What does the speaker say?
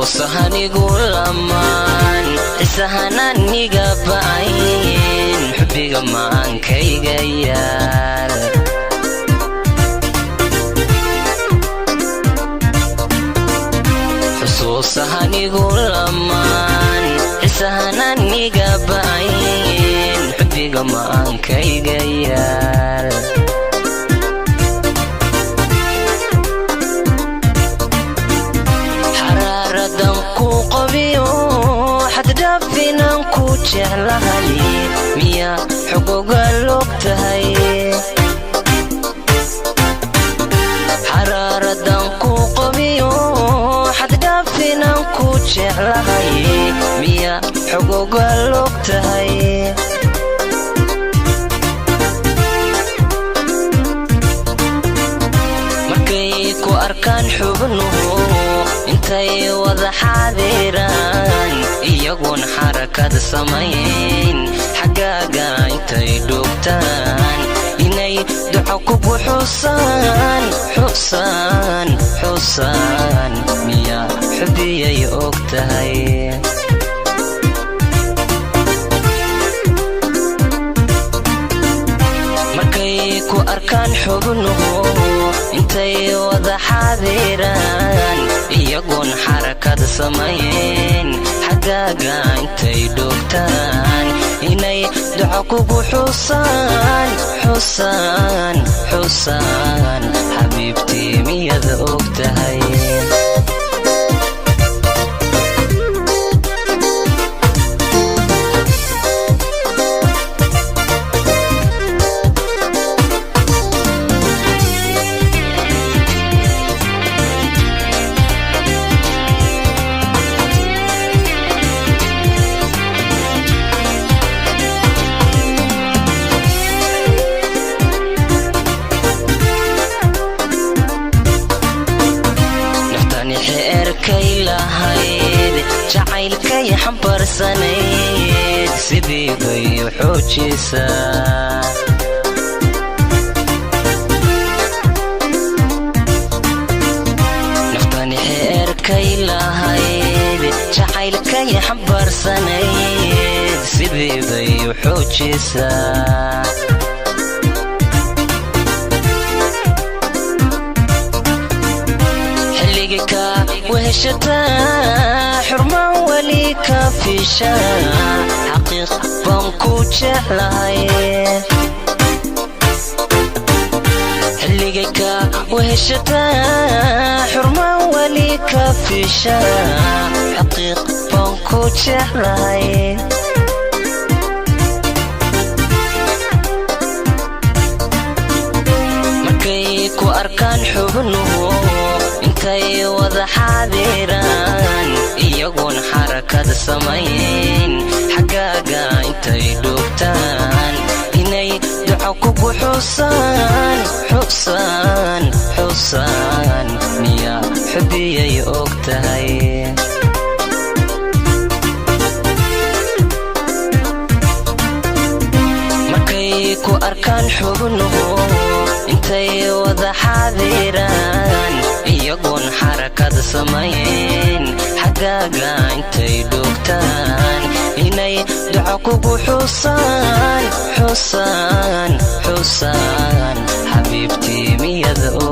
xusuusahanigu lamaan isahananiga ba'ayn xubbiga maankayga yaal xusuusahanigu lamaan isahananiga ba'ayn xubbiga maankayga yaal xaddhaafinaan ku jeclahay miyaa xogoga logtahay xaraaradan ku qabiyo xaddhaafinaan ku jeclahay miyaa xogoga logtahay markay ku arkaan xubnuhu intay wada xaadiraan iyagoon xarakad samayn xaggaaga intay dhugtaan inay duco kugu xusaan miyaa xubbiyay og tahay markay ku arkaan xubnuhu intay wada xaadiraan iyagoon xarakad samayn xaggaaga intay dhugtaan inay duco kugu xusaan xabiibtii miyaad og tahay jacaylkay xambarsanayd sidii bay u xoojisaa naftani xeerkay lahayd jacaylkay xambarsanayd sidii bay u xoojisaa xilligika weheshataa xurmaan weli ka fiishaa xaqiiq baan ku jeclahay xilligika weheshataa xurmaan weli ka fiishaa xaqiiq baan ku jeclahay markay ku arkaan xubnuhu intay wada xaadiraan iyagoon xarakad samayn xaggaaga intay dhugtaan inay duco kugu xusaan miyaa xubbiyay og tahay markay ku arkaan xubnuhu intay wada xaadiraan iyagoon xarakad samayn xaggaaga intay dhugtaan inay duco kugu xusaan xabiibtii miyaad og